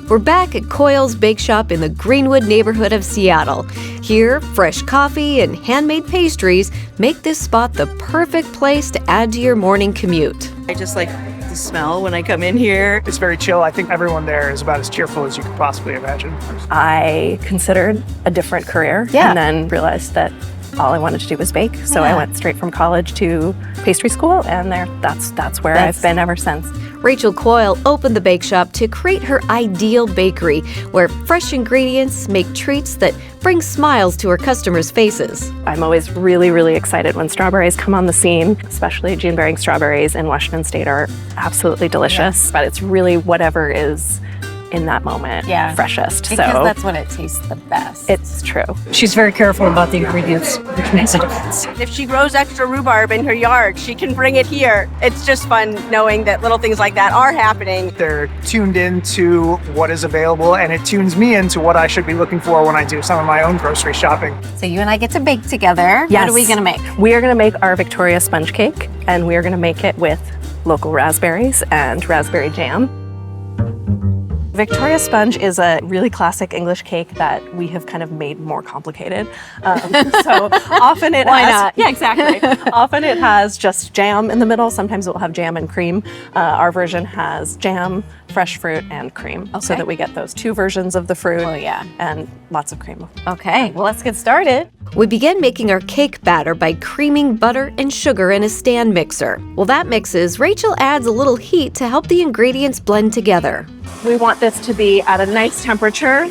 We're back at Coyle's Bakeshop in the Greenwood neighborhood of Seattle. Here, fresh coffee and handmade pastries make this spot the perfect place to add to your morning commute. I just like the smell when I come in here. It's very chill. I think everyone there is about as cheerful as you could possibly imagine. I considered a different career and then realized that all I wanted to do was bake. So I went straight from college to pastry school, and that's where I've been ever since. Rachel Coyle opened the Bakeshop to create her ideal bakery, where fresh ingredients make treats that bring smiles to her customers' faces. I'm always really, really excited when strawberries come on the scene, especially June-bearing strawberries in Washington State are absolutely delicious, but it's really whatever is in that moment freshest. Because that's when it tastes the best. It's true. She's very careful about the ingredients, which makes a difference. If she grows extra rhubarb in her yard, she can bring it here. It's just fun knowing that little things like that are happening. They're tuned into what is available, and it tunes me into what I should be looking for when I do some of my own grocery shopping. So you and I get to bake together. Yes. What are we going to make? We are going to make our Victoria sponge cake, and we are going to make it with local raspberries and raspberry jam. Victoria sponge is a really classic English cake that we have kind of made more complicated. So often it Why has, not? Yeah, exactly. Often it has just jam in the middle. Sometimes it will have jam and cream. Our version has jam, fresh fruit, and cream, so that we get those two versions of the fruit and lots of cream. Okay, well, let's get started. We begin making our cake batter by creaming butter and sugar in a stand mixer. While that mixes, Rachel adds a little heat to help the ingredients blend together. We want this to be at a nice temperature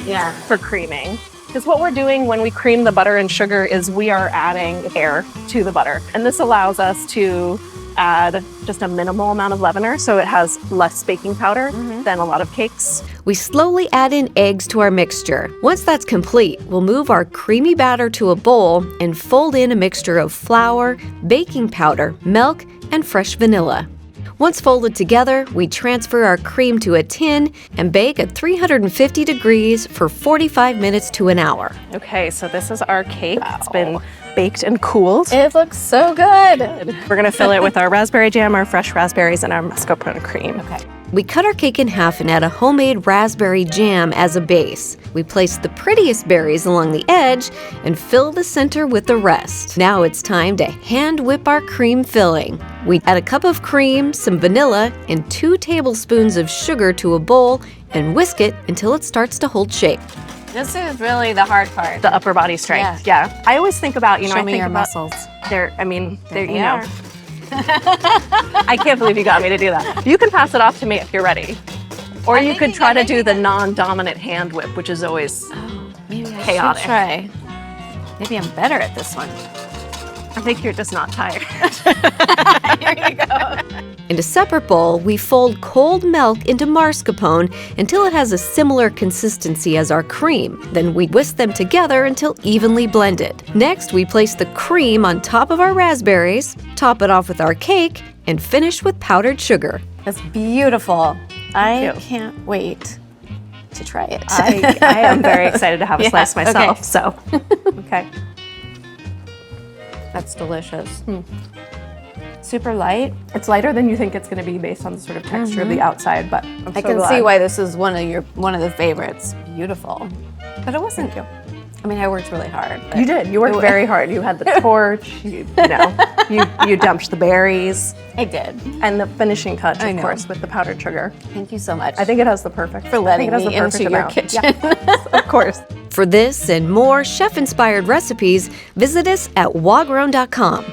for creaming. Because what we're doing when we cream the butter and sugar is we are adding air to the butter. And this allows us to add just a minimal amount of leavener, so it has less baking powder than a lot of cakes. We slowly add in eggs to our mixture. Once that's complete, we'll move our creamy batter to a bowl and fold in a mixture of flour, baking powder, milk, and fresh vanilla. Once folded together, we transfer our cream to a tin and bake at 350 degrees for 45 minutes to an hour. Okay, so this is our cake. Wow. It's been baked and cooled. It looks so good. We're gonna fill it with our raspberry jam, our fresh raspberries, and our mascarpone cream. Okay. We cut our cake in half and add a homemade raspberry jam as a base. We place the prettiest berries along the edge and fill the center with the rest. Now it's time to hand whip our cream filling. We add a cup of cream, some vanilla, and 2 tablespoons of sugar to a bowl and whisk it until it starts to hold shape. This is really the hard part. The upper body strength. Yeah. I always think about, Show me your muscles. They're you know. I can't believe you got me to do that. You can pass it off to me if you're ready. Or you could try to do the non-dominant hand whip, which is always chaotic. Try. Maybe I'm better at this one. I think you're just not tired. Here you go. In a separate bowl, we fold cold milk into mascarpone until it has a similar consistency as our cream. Then we whisk them together until evenly blended. Next, we place the cream on top of our raspberries, top it off with our cake, and finish with powdered sugar. That's beautiful. I can't wait to try it. I am very excited to have a slice myself. So, okay. That's delicious. Super light. It's lighter than you think it's going to be based on the sort of texture of the outside, but I'm I can see why this is one of the favorites. Beautiful. But it wasn't. I mean, I worked really hard. You did. You worked very hard. You had the torch. You dumped the berries. I did. And the finishing touch, of course, with the powdered sugar. Thank you so much. I think it has the perfect. For letting me into your kitchen. Yeah, of course. For this and more chef-inspired recipes, visit us at wagrown.com.